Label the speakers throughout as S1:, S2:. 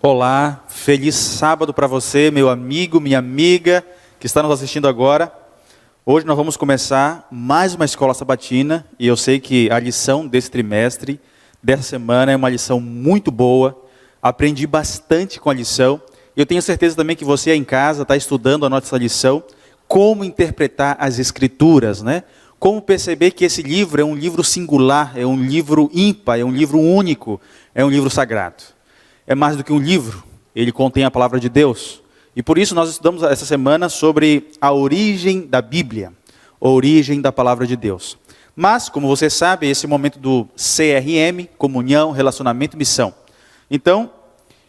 S1: Olá, feliz sábado para você, meu amigo, minha amiga, que está nos assistindo agora. Hoje nós vamos começar mais uma escola sabatina, e eu sei que a lição desse trimestre, dessa semana, é uma lição muito boa. Aprendi bastante com a lição. Eu tenho certeza também que você aí em casa está estudando a nossa lição, como interpretar as escrituras, né? Como perceber que esse livro é um livro singular, é um livro ímpar, é um livro único, é um livro sagrado. É mais do que um livro, ele contém a palavra de Deus. E por isso nós estudamos essa semana sobre a origem da Bíblia, a origem da palavra de Deus. Mas, como você sabe, esse é o momento do CRM, comunhão, relacionamento e missão. Então,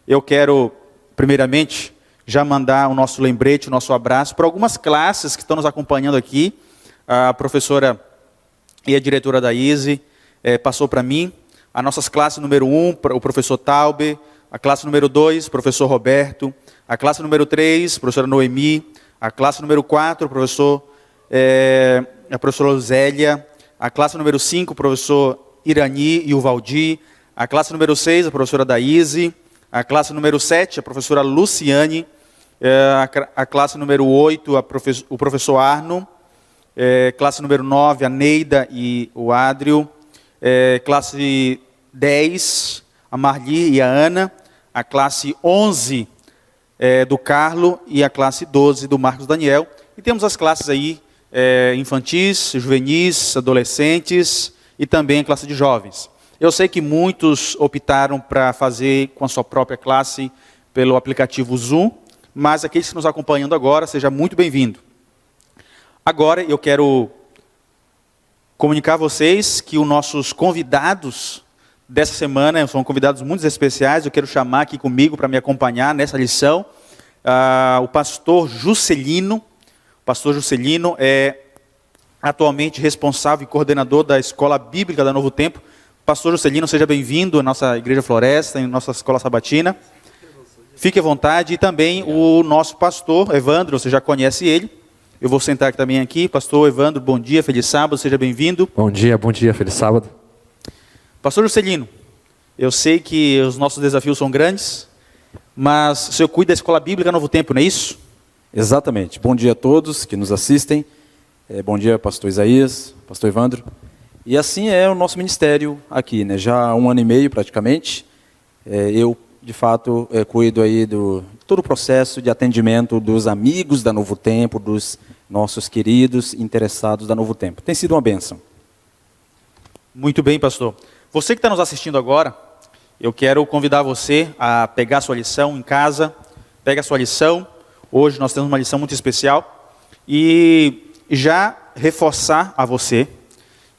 S1: eu quero, primeiramente, já mandar o nosso lembrete, o nosso abraço para algumas classes que estão nos acompanhando aqui. A professora e a diretora da ISE passou para mim. A nossas classes número 1, o professor Taube. A classe número 2, professor Roberto. A classe número 3, professora Noemi. A classe número 4, a professora Zélia. A classe número 5, o professor Irani e o Valdir. A classe número 6, a professora Daíse. A classe número 7, a professora Luciane. A classe número 8, o professor Arno. Classe número 9, a Neida e o Adrio. Classe 10, a Marli e a Ana. A classe 11 do Carlo e a classe 12 do Marcos Daniel. E temos as classes aí infantis, juvenis, adolescentes e também a classe de jovens. Eu sei que muitos optaram para fazer com a sua própria classe pelo aplicativo Zoom, mas aqueles que nos acompanhando agora, seja muito bem-vindo. Agora eu quero comunicar a vocês que os nossos convidados dessa semana são convidados muito especiais. Eu quero chamar aqui comigo para me acompanhar nessa lição o pastor Juscelino. O pastor Juscelino é atualmente responsável e coordenador da Escola Bíblica da Novo Tempo. Pastor Juscelino, seja bem-vindo à nossa Igreja Floresta, em nossa Escola Sabatina. Fique à vontade. E também o nosso pastor Evandro, você já conhece ele. Eu vou sentar também aqui. Pastor Evandro, bom dia, feliz sábado, seja bem-vindo.
S2: Bom dia, feliz sábado.
S1: Pastor Juscelino, eu sei que os nossos desafios são grandes, mas o senhor cuida da Escola Bíblica Novo Tempo, não é isso?
S2: Exatamente. Bom dia a todos que nos assistem. Bom dia, pastor Isaías, pastor Evandro. E assim é o nosso ministério aqui, né? Já há 1 ano e meio praticamente. Eu, de fato, cuido aí do todo o processo de atendimento dos amigos da Novo Tempo, dos nossos queridos interessados da Novo Tempo. Tem sido uma bênção.
S1: Muito bem, pastor. Você que está nos assistindo agora, eu quero convidar você a pegar a sua lição em casa. Pega a sua lição. Hoje nós temos uma lição muito especial. E já reforçar a você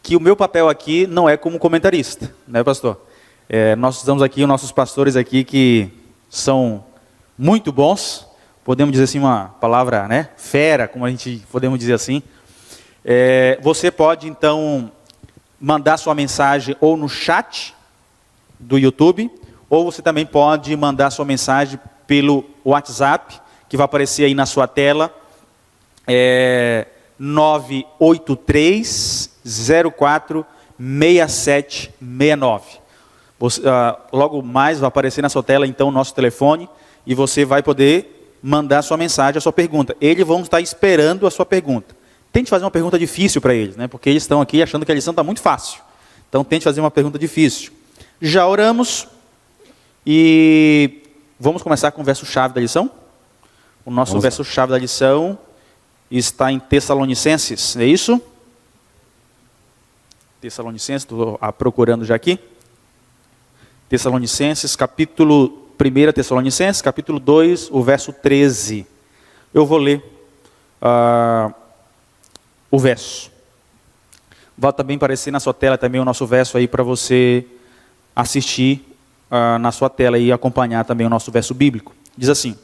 S1: que o meu papel aqui não é como comentarista, né, pastor? Nós estamos aqui, os nossos pastores aqui que são muito bons, podemos dizer assim uma palavra, né, fera, como a gente podemos dizer assim. Você pode então mandar sua mensagem ou no chat do YouTube, ou você também pode mandar sua mensagem pelo WhatsApp, que vai aparecer aí na sua tela, 983-04-6769. Logo mais vai aparecer na sua tela então o nosso telefone, e você vai poder mandar sua mensagem, a sua pergunta. Eles vão estar esperando a sua pergunta. Tente fazer uma pergunta difícil para eles, né? Porque eles estão aqui achando que a lição está muito fácil. Então tente fazer uma pergunta difícil. Já oramos e vamos começar com o verso-chave da lição? O nosso verso-chave da lição está em Tessalonicenses, é isso? Tessalonicenses, estou procurando já aqui. Tessalonicenses, capítulo 1 Tessalonicenses, capítulo 2, o verso 13. Eu vou ler o verso. Vai também aparecer na sua tela também o nosso verso aí para você assistir na sua tela e acompanhar também o nosso verso bíblico. Diz assim: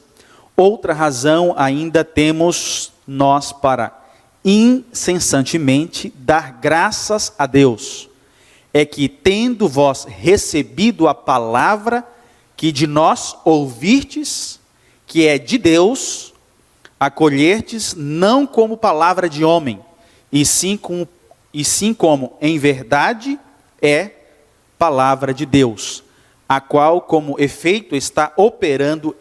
S1: outra razão ainda temos nós para incessantemente dar graças a Deus, é que tendo vós recebido a palavra que de nós ouvirtes, que é de Deus, acolhertes não como palavra de homem, e sim como em verdade é palavra de Deus, a qual, como efeito, está operando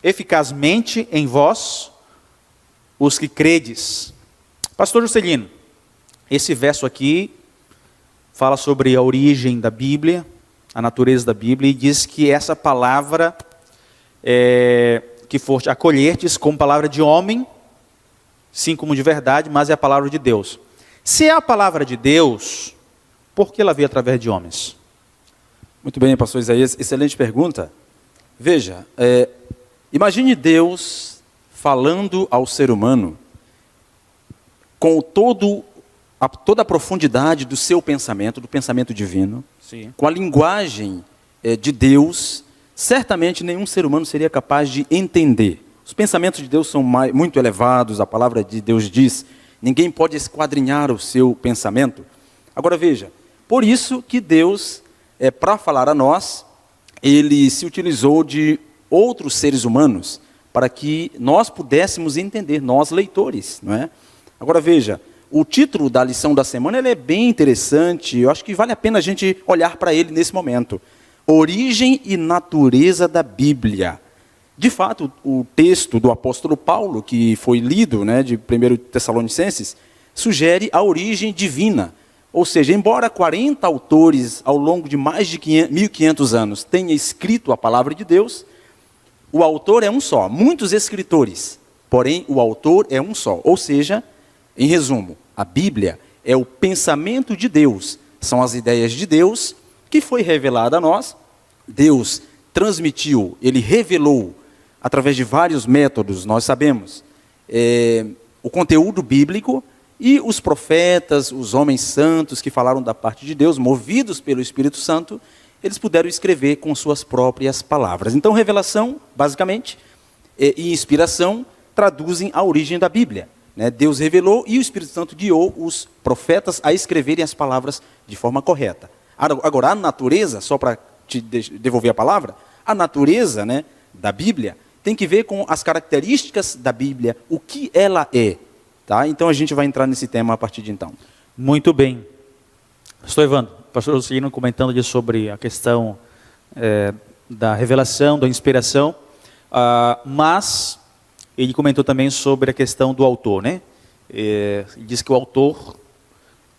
S1: eficazmente em vós, os que credes. Pastor Juscelino, esse verso aqui fala sobre a origem da Bíblia, a natureza da Bíblia, e diz que essa palavra, que foste acolhertes como palavra de homem, sim como de verdade, mas é a palavra de Deus. Se é a palavra de Deus, por que ela veio através de homens?
S2: Muito bem, pastor Isaías, excelente pergunta. Veja, imagine Deus falando ao ser humano com toda a profundidade do seu pensamento, do pensamento divino,
S1: Sim.
S2: com a linguagem de Deus. Certamente nenhum ser humano seria capaz de entender. Os pensamentos de Deus são muito elevados, a palavra de Deus diz, ninguém pode esquadrinhar o seu pensamento. Agora veja, por isso que Deus, para falar a nós, Ele se utilizou de outros seres humanos, para que nós pudéssemos entender, nós leitores, não é? Agora veja, o título da lição da semana ele é bem interessante, eu acho que vale a pena a gente olhar para ele nesse momento. Origem e natureza da Bíblia. De fato, o texto do apóstolo Paulo, que foi lido, né, de 1 Tessalonicenses, sugere a origem divina. Ou seja, embora 40 autores ao longo de mais de 1.500 anos tenham escrito a palavra de Deus, o autor é um só. Muitos escritores, porém o autor é um só. Ou seja, em resumo, a Bíblia é o pensamento de Deus, são as ideias de Deus que foi revelada a nós. Deus transmitiu, Ele revelou através de vários métodos, nós sabemos, o conteúdo bíblico, e os profetas, os homens santos que falaram da parte de Deus, movidos pelo Espírito Santo, eles puderam escrever com suas próprias palavras. Então, revelação, basicamente, e inspiração traduzem a origem da Bíblia. Deus revelou e o Espírito Santo guiou os profetas a escreverem as palavras de forma correta. Agora, a natureza, só para te devolver a palavra, a natureza, da Bíblia tem que ver com as características da Bíblia, o que ela é. Tá? Então a gente vai entrar nesse tema a partir de então.
S1: Muito bem. Pastor Evandro, o pastor Lucino comentando sobre a questão da revelação, da inspiração, mas ele comentou também sobre a questão do autor, né? Diz que o autor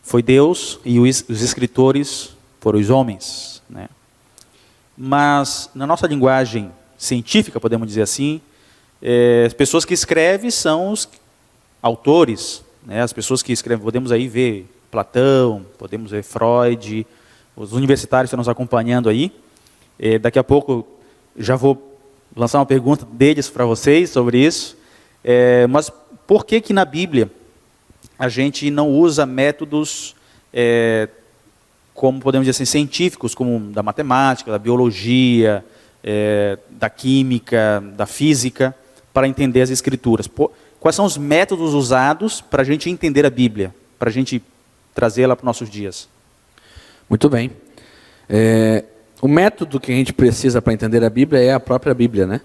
S1: foi Deus e os escritores foram os homens, né? Mas na nossa linguagem científica, podemos dizer assim, as pessoas que escrevem são os autores, né? As pessoas que escrevem, podemos aí ver Platão, podemos ver Freud, os universitários estão nos acompanhando aí. Daqui a pouco já vou lançar uma pergunta deles para vocês sobre isso. Mas por que na Bíblia a gente não usa métodos, como podemos dizer assim, científicos, como da matemática, da biologia, da química, da física, para entender as Escrituras? Quais são os métodos usados para a gente entender a Bíblia, para a gente trazê-la para os nossos dias?
S3: Muito bem. O método que a gente precisa para entender a Bíblia é a própria Bíblia, né?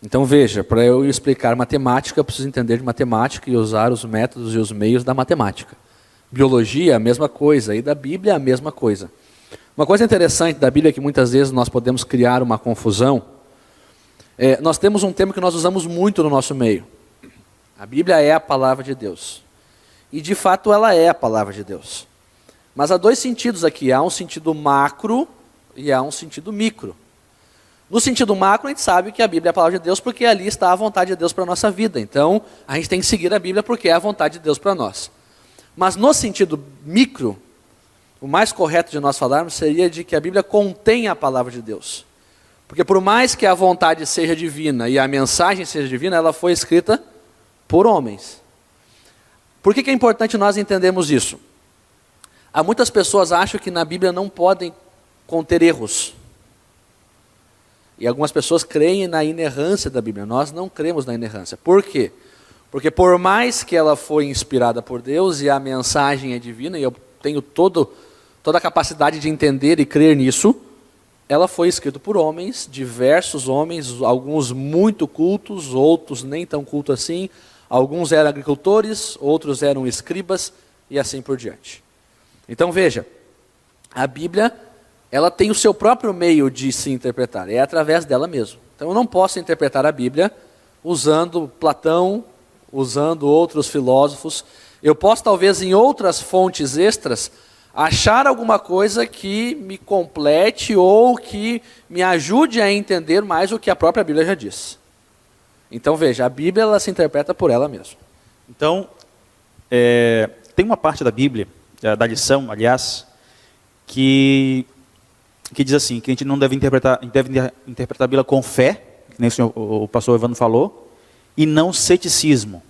S3: Então veja, para eu explicar matemática, eu preciso entender de matemática e usar os métodos e os meios da matemática. Biologia, a mesma coisa, e da Bíblia, a mesma coisa. Uma coisa interessante da Bíblia é que muitas vezes nós podemos criar uma confusão. Nós temos um termo que nós usamos muito no nosso meio. A Bíblia é a palavra de Deus. E de fato ela é a palavra de Deus. Mas há dois sentidos aqui, há um sentido macro e há um sentido micro. No sentido macro, a gente sabe que a Bíblia é a palavra de Deus porque ali está a vontade de Deus para a nossa vida. Então, a gente tem que seguir a Bíblia porque é a vontade de Deus para nós. Mas no sentido micro, o mais correto de nós falarmos seria de que a Bíblia contém a palavra de Deus. Porque por mais que a vontade seja divina e a mensagem seja divina, ela foi escrita por homens. Por que é importante nós entendermos isso? Há muitas pessoas que acham que na Bíblia não podem conter erros. E algumas pessoas creem na inerrância da Bíblia. Nós não cremos na inerrância. Por quê? Porque por mais que ela foi inspirada por Deus e a mensagem é divina, e eu tenho toda a capacidade de entender e crer nisso, ela foi escrita por homens, diversos homens, alguns muito cultos, outros nem tão cultos assim, alguns eram agricultores, outros eram escribas, e assim por diante. Então veja, a Bíblia ela tem o seu próprio meio de se interpretar, é através dela mesmo. Então eu não posso interpretar a Bíblia usando Platão, usando outros filósofos. Eu posso talvez em outras fontes extras achar alguma coisa que me complete ou que me ajude a entender mais o que a própria Bíblia já diz. Então veja, a Bíblia ela se interpreta por ela mesma.
S1: Então, tem uma parte da Bíblia, da lição, aliás, que diz assim, que a gente não deve interpretar a Bíblia com fé, que nem o pastor Evandro falou, e não ceticismo.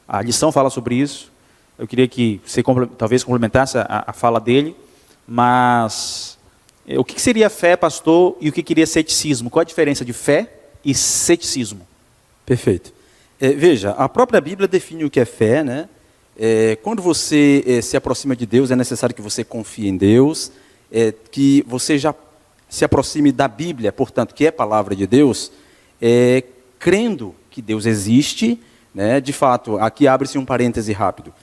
S1: A lição fala sobre isso. Eu queria que você talvez complementasse a fala dele, mas o que seria fé, pastor, e o que seria ceticismo? Qual a diferença de fé e ceticismo?
S2: Perfeito. Veja, a própria Bíblia define o que é fé, né? Quando você se aproxima de Deus, é necessário que você confie em Deus, que você já se aproxime da Bíblia, portanto, que é a palavra de Deus, crendo que Deus existe, né? De fato, aqui abre-se um parêntese rápido.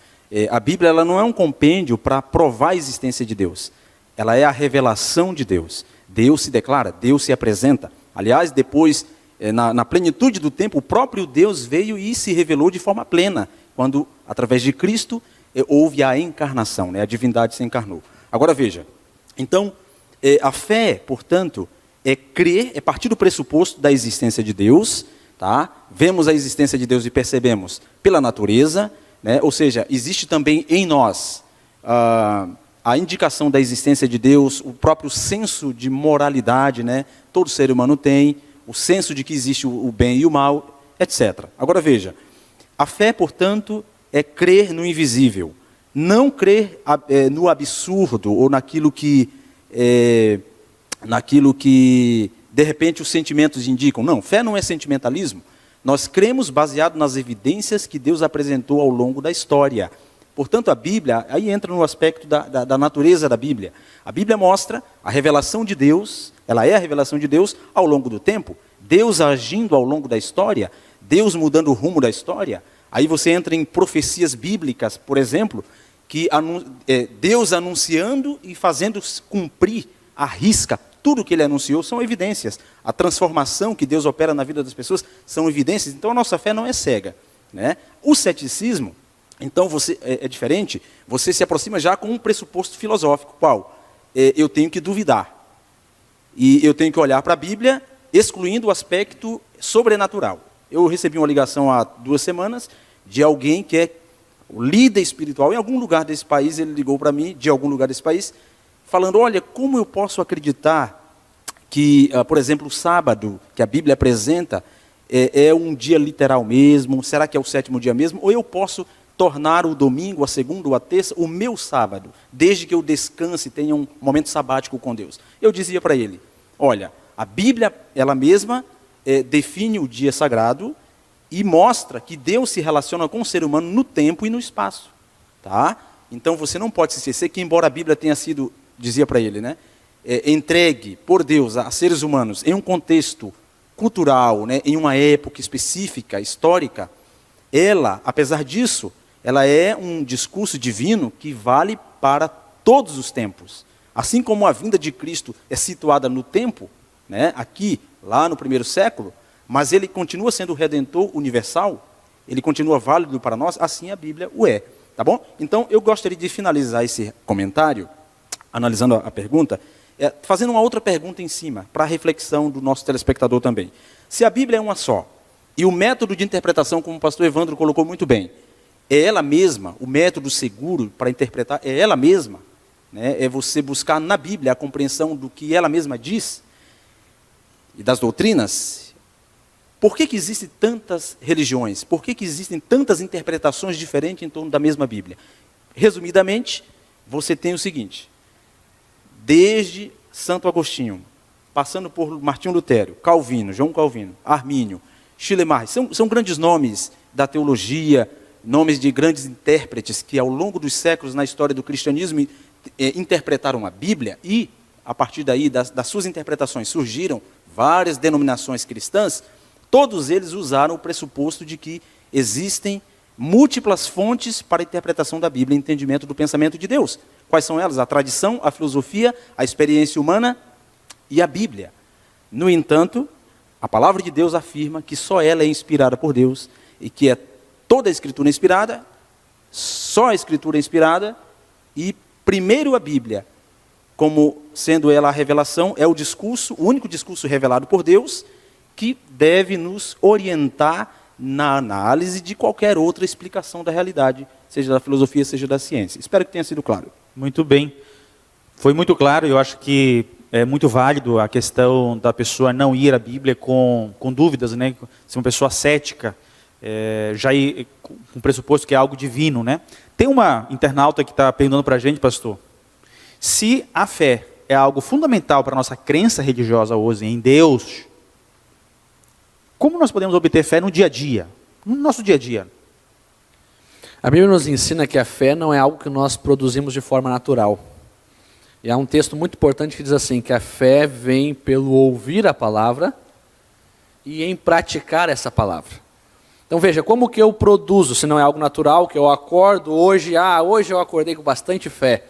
S2: A Bíblia ela não é um compêndio para provar a existência de Deus. Ela é a revelação de Deus. Deus se declara, Deus se apresenta. Aliás, depois, na plenitude do tempo, o próprio Deus veio e se revelou de forma plena, quando, através de Cristo, houve a encarnação, né? A divindade se encarnou. Agora veja, então, a fé, portanto, é crer, é partir do pressuposto da existência de Deus, tá? Vemos a existência de Deus e percebemos pela natureza, né? Ou seja, existe também em nós a indicação da existência de Deus, o próprio senso de moralidade, né? Todo ser humano tem, o senso de que existe o bem e o mal, etc. Agora veja, a fé, portanto, é crer no invisível, não crer no absurdo ou naquilo que de repente os sentimentos indicam. Não, fé não é sentimentalismo. Nós cremos baseado nas evidências que Deus apresentou ao longo da história. Portanto, a Bíblia, aí entra no aspecto da natureza da Bíblia. A Bíblia mostra a revelação de Deus, ela é a revelação de Deus ao longo do tempo, Deus agindo ao longo da história, Deus mudando o rumo da história. Aí você entra em profecias bíblicas, por exemplo, que Deus anunciando e fazendo cumprir à risca tudo o que ele anunciou são evidências. A transformação que Deus opera na vida das pessoas são evidências. Então a nossa fé não é cega, né? O ceticismo, então é diferente. Você se aproxima já com um pressuposto filosófico. Qual? Eu tenho que duvidar. E eu tenho que olhar para a Bíblia, excluindo o aspecto sobrenatural. Eu recebi uma ligação há 2 semanas de alguém que é o líder espiritual em algum lugar desse país. Ele ligou para mim, de algum lugar desse país, falando, olha, como eu posso acreditar que, por exemplo, o sábado, que a Bíblia apresenta, é um dia literal mesmo? Será que é o 7º dia mesmo? Ou eu posso tornar o domingo, a segunda ou a terça, o meu sábado, desde que eu descanse, tenha um momento sabático com Deus? Eu dizia para ele, olha, a Bíblia, ela mesma, define o dia sagrado e mostra que Deus se relaciona com o ser humano no tempo e no espaço. Tá? Então você não pode se esquecer que, embora a Bíblia tenha sido, dizia para ele, né, entregue por Deus a seres humanos em um contexto cultural, né, em uma época específica, histórica, ela, apesar disso, ela é um discurso divino que vale para todos os tempos. Assim como a vinda de Cristo é situada no tempo, né, aqui, lá no 1º século, mas ele continua sendo o Redentor universal, ele continua válido para nós, assim a Bíblia o é. Tá bom? Então, eu gostaria de finalizar esse comentário, analisando a pergunta, fazendo uma outra pergunta em cima, para a reflexão do nosso telespectador também. Se a Bíblia é uma só, e o método de interpretação, como o pastor Evandro colocou muito bem, é ela mesma, o método seguro para interpretar, é ela mesma, né? É você buscar na Bíblia a compreensão do que ela mesma diz, e das doutrinas. Por que existem tantas religiões? Por que existem tantas interpretações diferentes em torno da mesma Bíblia? Resumidamente, você tem o seguinte, desde Santo Agostinho, passando por Martinho Lutero, Calvino, João Calvino, Armínio, Schleiermacher, são grandes nomes da teologia, nomes de grandes intérpretes que ao longo dos séculos na história do cristianismo interpretaram a Bíblia e, a partir daí, das suas interpretações, surgiram várias denominações cristãs. Todos eles usaram o pressuposto de que existem múltiplas fontes para a interpretação da Bíblia e entendimento do pensamento de Deus. Quais são elas? A tradição, a filosofia, a experiência humana e a Bíblia. No entanto, a palavra de Deus afirma que só ela é inspirada por Deus e que é toda a Escritura inspirada, só a Escritura é inspirada e primeiro a Bíblia, como sendo ela a revelação, é o discurso, o único discurso revelado por Deus que deve nos orientar na análise de qualquer outra explicação da realidade, seja da filosofia, seja da ciência. Espero que tenha sido claro.
S1: Muito bem. Foi muito claro, eu acho que é muito válido a questão da pessoa não ir à Bíblia com dúvidas, né? Ser uma pessoa cética, já ir com o pressuposto que é algo divino, né? Tem uma internauta que está perguntando para a gente, pastor, se a fé é algo fundamental para a nossa crença religiosa hoje em Deus, como nós podemos obter fé no dia a dia, no nosso dia a dia?
S3: A Bíblia nos ensina que a fé não é algo que nós produzimos de forma natural. E há um texto muito importante que diz assim, que a fé vem pelo ouvir a palavra e em praticar essa palavra. Então veja, como que eu produzo, se não é algo natural, que eu acordo hoje eu acordei com bastante fé.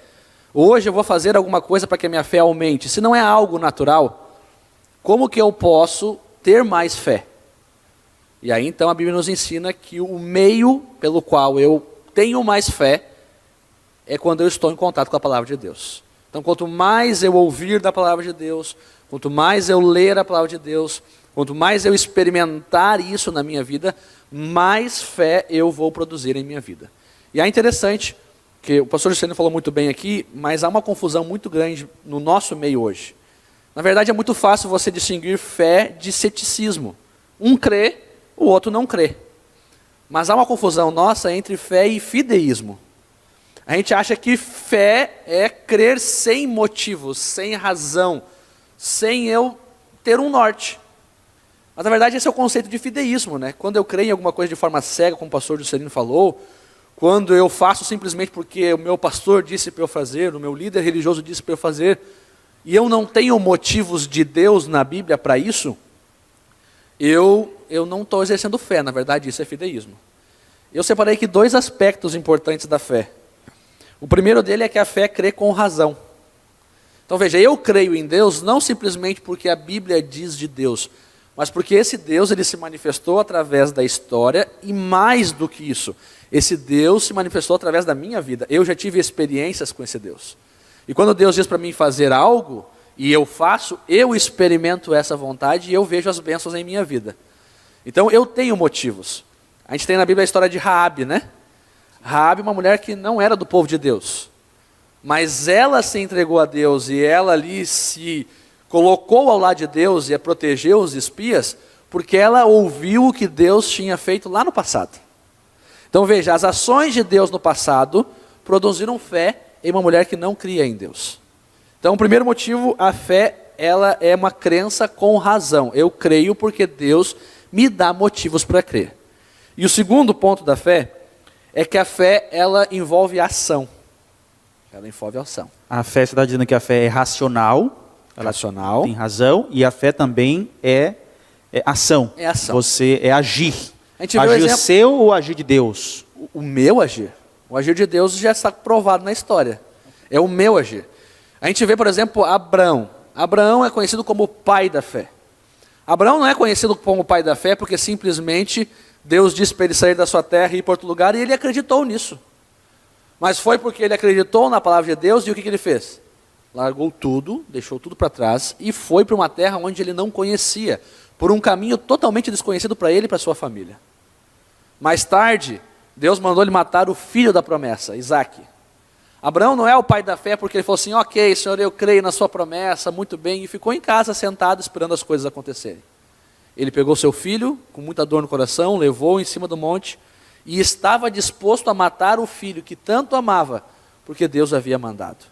S3: Hoje eu vou fazer alguma coisa para que a minha fé aumente. Se não é algo natural, como que eu posso ter mais fé? E aí então a Bíblia nos ensina que o meio pelo qual eu tenho mais fé é quando eu estou em contato com a palavra de Deus. Então quanto mais eu ouvir da palavra de Deus, quanto mais eu ler a palavra de Deus, quanto mais eu experimentar isso na minha vida, mais fé eu vou produzir em minha vida. E é interessante, que o pastor Juscelino falou muito bem aqui, mas há uma confusão muito grande no nosso meio hoje. Na verdade é muito fácil você distinguir fé de ceticismo. Um crê, o outro não crê. Mas há uma confusão nossa entre fé e fideísmo. A gente acha que fé é crer sem motivos, sem razão, sem eu ter um norte. Mas na verdade esse é o conceito de fideísmo, né? Quando eu creio em alguma coisa de forma cega, como o pastor Juscelino falou, quando eu faço simplesmente porque o meu pastor disse para eu fazer, o meu líder religioso disse para eu fazer, e eu não tenho motivos de Deus na Bíblia para isso, eu não estou exercendo fé, na verdade isso é fideísmo. Eu separei aqui dois aspectos importantes da fé. O primeiro dele é que a fé crê com razão. Então veja, eu creio em Deus não simplesmente porque a Bíblia diz de Deus, mas porque esse Deus ele se manifestou através da história e mais do que isso, esse Deus se manifestou através da minha vida. Eu já tive experiências com esse Deus. E quando Deus diz para mim fazer algo, e eu faço, eu experimento essa vontade e eu vejo as bênçãos em minha vida. Então eu tenho motivos. A gente tem na Bíblia a história de Raabe, né? Raabe, uma mulher que não era do povo de Deus, mas ela se entregou a Deus e ela ali se colocou ao lado de Deus e protegeu os espias, porque ela ouviu o que Deus tinha feito lá no passado. Então veja, as ações de Deus no passado produziram fé em uma mulher que não cria em Deus. Então o primeiro motivo, a fé, ela é uma crença com razão. Eu creio porque Deus me dá motivos para crer. E o segundo ponto da fé é que a fé, ela envolve ação. Ela envolve ação.
S1: A fé, você está dizendo que a fé é racional,
S3: Racional.
S1: tem razão, e a fé também é ação.
S3: É ação.
S1: Você é agir.
S3: A gente vê o
S1: Agir
S3: exemplo-
S1: seu ou agir de Deus?
S3: O meu agir. O agir de Deus já está provado na história. É o meu agir. A gente vê, por exemplo, Abraão. Abraão é conhecido como o pai da fé. Abraão não é conhecido como o pai da fé porque simplesmente Deus disse para ele sair da sua terra e ir para outro lugar e ele acreditou nisso. Mas foi porque ele acreditou na palavra de Deus e o que ele fez? Largou tudo, deixou tudo para trás e foi para uma terra onde ele não conhecia, por um caminho totalmente desconhecido para ele e para sua família. Mais tarde, Deus mandou ele matar o filho da promessa, Isaque. Abraão não é o pai da fé porque ele falou assim, ok, Senhor, eu creio na sua promessa, muito bem, e ficou em casa sentado esperando as coisas acontecerem. Ele pegou seu filho, com muita dor no coração, levou em cima do monte, e estava disposto a matar o filho que tanto amava, porque Deus havia mandado.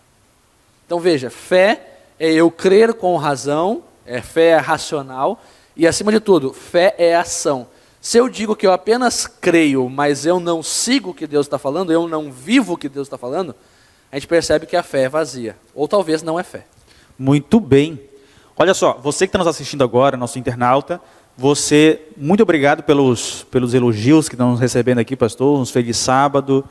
S3: Então veja, fé é eu crer com razão, fé é racional, e acima de tudo, fé é ação. Se eu digo que eu apenas creio, mas eu não sigo o que Deus está falando, eu não vivo o que Deus está falando, a gente percebe que a fé é vazia, ou talvez não é fé.
S1: Muito bem. Olha só, você que está nos assistindo agora, nosso internauta, muito obrigado pelos elogios que estão nos recebendo aqui, pastor, um feliz sábado,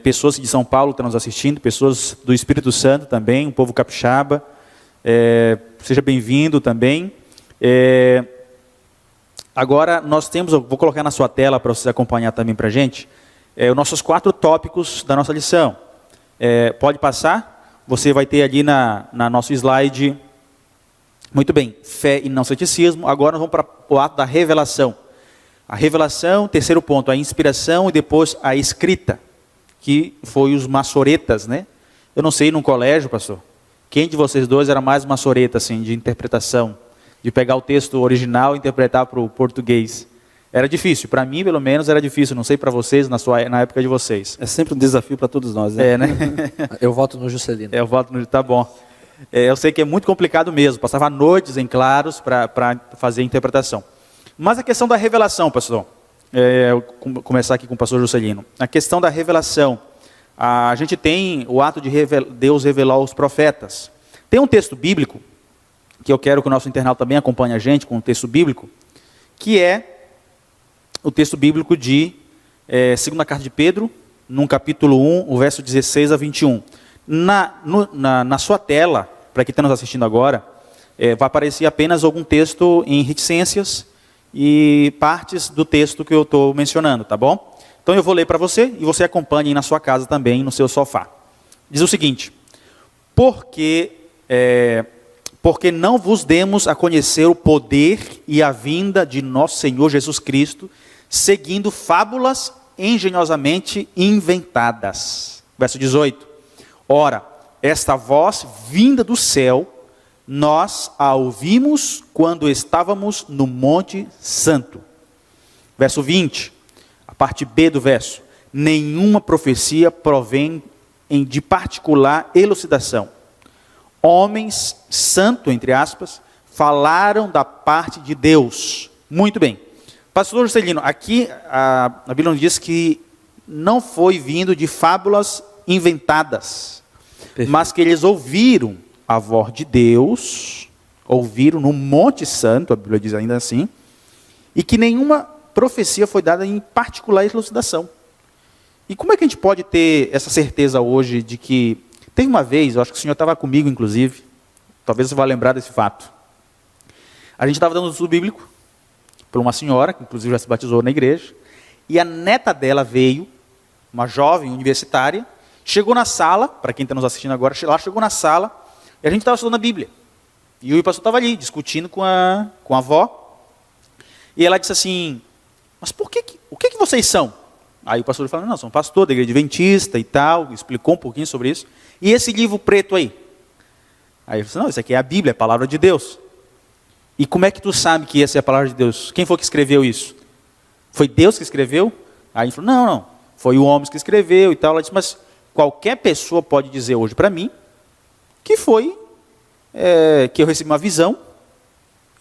S1: pessoas de São Paulo que estão nos assistindo, pessoas do Espírito Santo também, um povo capixaba. Seja bem-vindo também. Agora nós temos, eu vou colocar na sua tela para você acompanhar também para a gente, os nossos 4 tópicos da nossa lição. Pode passar? Você vai ter ali na nosso slide. Muito bem, fé e não ceticismo. Agora nós vamos para o ato da revelação. A revelação, terceiro ponto, a inspiração e depois a escrita, que foi os maçoretas, né? Eu não sei, num colégio, pastor, quem de vocês dois era mais maçoreta, assim, de interpretação, de pegar o texto original e interpretar para o português? Era difícil, para mim, pelo menos, era difícil, não sei para vocês, na época de vocês.
S2: É sempre um desafio para todos nós, né?
S1: Né?
S3: Eu voto no Juscelino.
S1: Eu voto no... Tá bom. Eu sei que é muito complicado mesmo, passava noites em claros para fazer a interpretação. Mas a questão da revelação, pastor, vou começar aqui com o pastor Juscelino. A questão da revelação, a gente tem o ato de Deus revelar aos profetas. Tem um texto bíblico, que eu quero que o nosso internauta também acompanhe a gente com um texto bíblico, que é o texto bíblico de segunda carta de Pedro, no capítulo 1, o verso 16 a 21. Na sua tela, para quem está nos assistindo agora, vai aparecer apenas algum texto em reticências e partes do texto que eu estou mencionando, tá bom? Então eu vou ler para você e você acompanhe na sua casa também, no seu sofá. Diz o seguinte: porque não vos demos a conhecer o poder e a vinda de nosso Senhor Jesus Cristo, seguindo fábulas engenhosamente inventadas. Verso 18. Ora, esta voz vinda do céu, nós a ouvimos quando estávamos no Monte Santo. Verso 20, a parte B do verso. Nenhuma profecia provém de particular elucidação. Homens, santo, entre aspas, falaram da parte de Deus. Muito bem. Pastor Juscelino, aqui a Bíblia nos diz que não foi vindo de fábulas inventadas, perfeito, mas que eles ouviram a voz de Deus, ouviram no Monte Santo, a Bíblia diz ainda assim, e que nenhuma profecia foi dada em particular elucidação. E como é que a gente pode ter essa certeza hoje de que... Teve uma vez, eu acho que o senhor estava comigo, inclusive, talvez você vá lembrar desse fato. A gente estava dando um estudo bíblico por uma senhora, que inclusive já se batizou na igreja, e a neta dela veio, uma jovem universitária, chegou na sala, para quem está nos assistindo agora, ela chegou na sala, e a gente estava estudando a Bíblia. E o pastor estava ali, discutindo com a avó, e ela disse assim, mas o que vocês são? Aí o pastor falou, não, sou um pastor da igreja adventista e tal, explicou um pouquinho sobre isso. E esse livro preto aí? Aí ele falou, não, isso aqui é a Bíblia, é a palavra de Deus. E como é que tu sabe que essa é a palavra de Deus? Quem foi que escreveu isso? Foi Deus que escreveu? Aí ele falou, não, foi o homem que escreveu e tal. Ela disse, mas qualquer pessoa pode dizer hoje para mim que foi, que eu recebi uma visão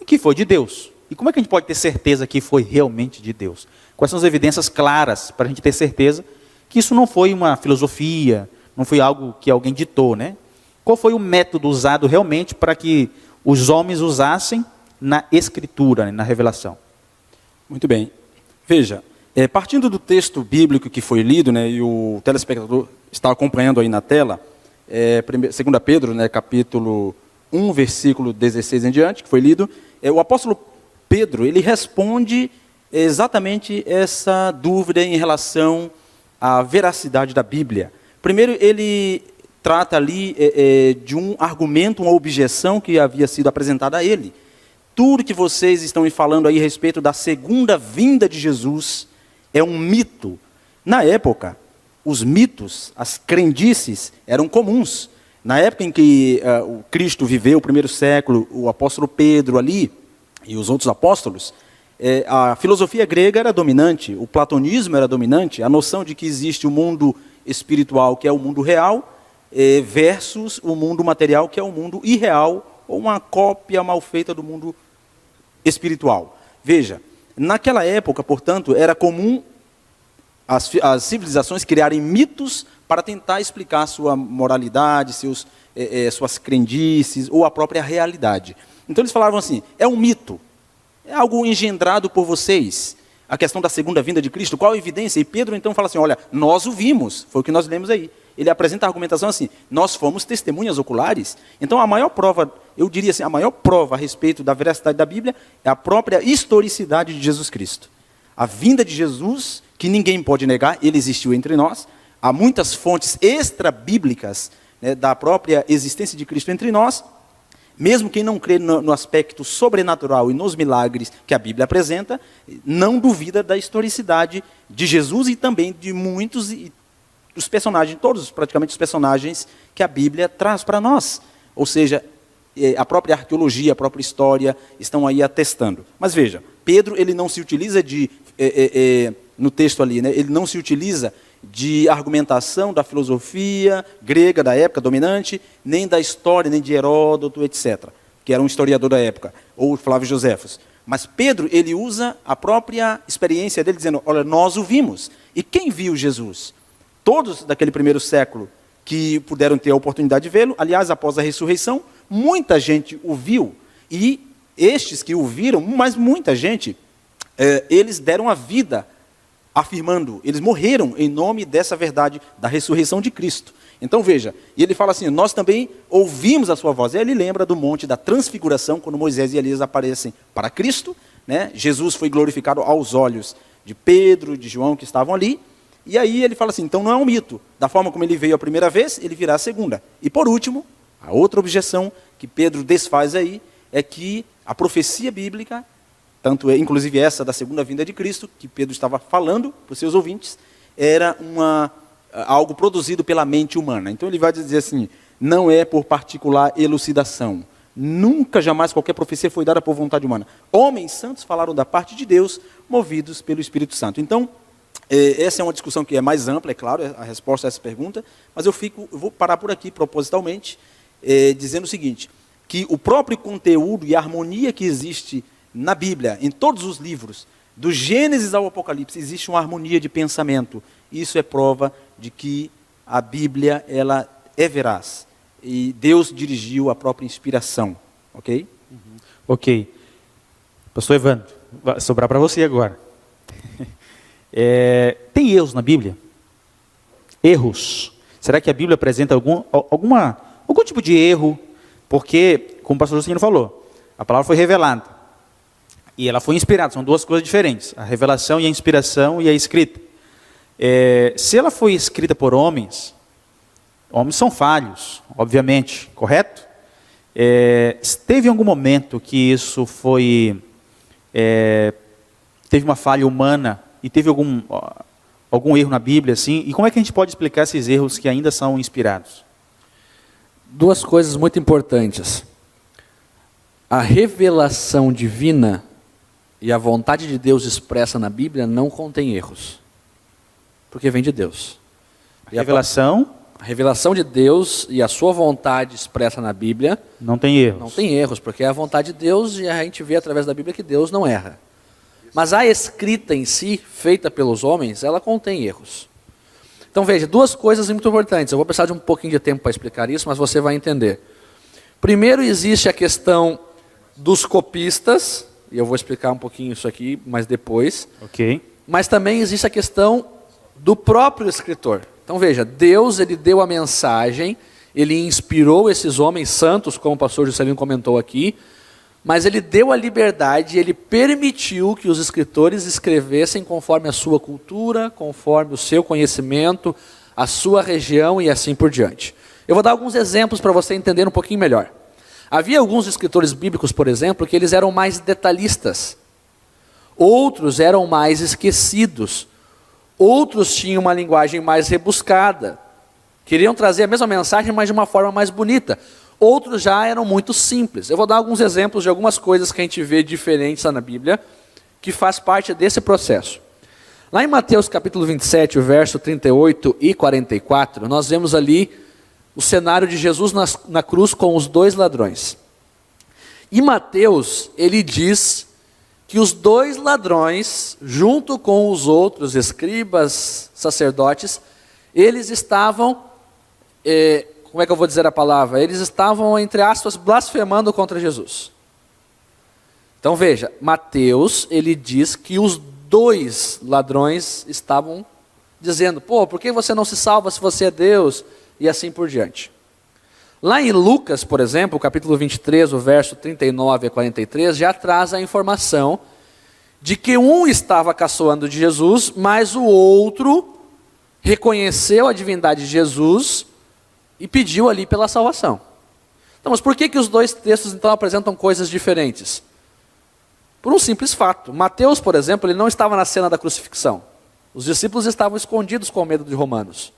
S1: e que foi de Deus. E como é que a gente pode ter certeza que foi realmente de Deus? Quais são as evidências claras para a gente ter certeza que isso não foi uma filosofia, não foi algo que alguém ditou, né? Qual foi o método usado realmente para que os homens usassem na Escritura, na revelação?
S2: Muito bem. Veja, partindo do texto bíblico que foi lido, né, e o telespectador está acompanhando aí na tela, 2 Pedro, né, capítulo 1, versículo 16 em diante, que foi lido, o apóstolo Pedro, ele responde exatamente essa dúvida em relação à veracidade da Bíblia. Primeiro, ele trata ali de um argumento, uma objeção que havia sido apresentada a ele. Tudo que vocês estão me falando aí a respeito da segunda vinda de Jesus é um mito. Na época, os mitos, as crendices eram comuns. Na época em que o Cristo viveu, o primeiro século, o apóstolo Pedro ali, e os outros apóstolos, a filosofia grega era dominante, o platonismo era dominante, a noção de que existe o mundo espiritual, que é o mundo real, versus o mundo material, que é o mundo irreal, ou uma cópia mal feita do mundo espiritual. Veja, naquela época, portanto, era comum as civilizações criarem mitos para tentar explicar sua moralidade, suas crendices, ou a própria realidade. Então eles falavam assim, é um mito, é algo engendrado por vocês, a questão da segunda vinda de Cristo, qual a evidência? E Pedro então fala assim, olha, nós o vimos, foi o que nós lemos aí. Ele apresenta a argumentação assim, nós fomos testemunhas oculares. Então a maior prova, eu diria assim, a maior prova a respeito da veracidade da Bíblia é a própria historicidade de Jesus Cristo. A vinda de Jesus, que ninguém pode negar, ele existiu entre nós. Há muitas fontes extra-bíblicas, né, da própria existência de Cristo entre nós. Mesmo quem não crê no aspecto sobrenatural e nos milagres que a Bíblia apresenta, não duvida da historicidade de Jesus e também de muitos dos personagens, todos praticamente os personagens que a Bíblia traz para nós. Ou seja, a própria arqueologia, a própria história estão aí atestando. Mas veja, Pedro ele não se utiliza no texto ali, né, ele não se utiliza de argumentação da filosofia grega da época dominante, nem da história, nem de Heródoto, etc., que era um historiador da época, ou Flávio Joséfos. Mas Pedro, ele usa a própria experiência dele, dizendo, olha, nós o vimos. E quem viu Jesus? Todos daquele primeiro século que puderam ter a oportunidade de vê-lo, aliás, após a ressurreição, muita gente o viu. E estes que o viram, mas muita gente, eles deram a vida afirmando, eles morreram em nome dessa verdade da ressurreição de Cristo. Então veja, e ele fala assim, nós também ouvimos a sua voz. E ele lembra do monte da transfiguração, quando Moisés e Elias aparecem para Cristo, né? Jesus foi glorificado aos olhos de Pedro, de João, que estavam ali. E aí ele fala assim, então não é um mito. Da forma como ele veio a primeira vez, ele virá a segunda. E por último, a outra objeção que Pedro desfaz aí, é que a profecia bíblica, tanto é, inclusive essa da segunda vinda de Cristo, que Pedro estava falando para os seus ouvintes, era algo produzido pela mente humana. Então ele vai dizer assim, não é por particular elucidação. Nunca, jamais, qualquer profecia foi dada por vontade humana. Homens santos falaram da parte de Deus, movidos pelo Espírito Santo. Então, essa é uma discussão que é mais ampla, é claro, a resposta a essa pergunta, mas eu vou parar por aqui propositalmente, dizendo o seguinte, que o próprio conteúdo e a harmonia que existe na Bíblia, em todos os livros, do Gênesis ao Apocalipse, existe uma harmonia de pensamento. Isso é prova de que a Bíblia ela é veraz. E Deus dirigiu a própria inspiração. Ok?
S1: Ok. Pastor Evandro, vai sobrar para você agora. Tem erros na Bíblia? Erros. Será que a Bíblia apresenta algum tipo de erro? Porque, como o pastor Justino falou, a palavra foi revelada. E ela foi inspirada, são duas coisas diferentes. A revelação e a inspiração e a escrita. Se ela foi escrita por homens, homens são falhos, obviamente, correto? Teve algum momento que isso teve uma falha humana e teve algum erro na Bíblia, assim? E como é que a gente pode explicar esses erros que ainda são inspirados?
S3: Duas coisas muito importantes. A revelação divina e a vontade de Deus expressa na Bíblia não contém erros, porque vem de Deus. A revelação de Deus e a sua vontade expressa na Bíblia
S1: não tem erros.
S3: Não tem erros, porque é a vontade de Deus e a gente vê através da Bíblia que Deus não erra. Mas a escrita em si, feita pelos homens, ela contém erros. Então veja, duas coisas muito importantes. Eu vou precisar de um pouquinho de tempo para explicar isso, mas você vai entender. Primeiro existe a questão dos copistas, e eu vou explicar um pouquinho isso aqui, mas depois.
S1: Ok.
S3: Mas também existe a questão do próprio escritor. Então veja, Deus ele deu a mensagem, ele inspirou esses homens santos, como o pastor Juscelino comentou aqui, mas ele deu a liberdade, ele permitiu que os escritores escrevessem conforme a sua cultura, conforme o seu conhecimento, a sua região e assim por diante. Eu vou dar alguns exemplos para você entender um pouquinho melhor. Havia alguns escritores bíblicos, por exemplo, que eles eram mais detalhistas. Outros eram mais esquecidos. Outros tinham uma linguagem mais rebuscada. Queriam trazer a mesma mensagem, mas de uma forma mais bonita. Outros já eram muito simples. Eu vou dar alguns exemplos de algumas coisas que a gente vê diferentes lá na Bíblia, que faz parte desse processo. Lá em Mateus capítulo 27, o verso 38 e 44, nós vemos ali o cenário de Jesus na cruz com os dois ladrões. E Mateus, ele diz que os dois ladrões, junto com os outros escribas, sacerdotes, eles estavam, como é que eu vou dizer a palavra? Eles estavam, entre aspas, blasfemando contra Jesus. Então veja, Mateus, ele diz que os dois ladrões estavam dizendo, pô, por que você não se salva se você é Deus? E assim por diante. Lá em Lucas, por exemplo, capítulo 23, o verso 39 a 43, já traz a informação de que um estava caçoando de Jesus, mas o outro reconheceu a divindade de Jesus e pediu ali pela salvação. Então, mas por que os dois textos então apresentam coisas diferentes? Por um simples fato. Mateus, por exemplo, ele não estava na cena da crucifixão. Os discípulos estavam escondidos com medo de romanos.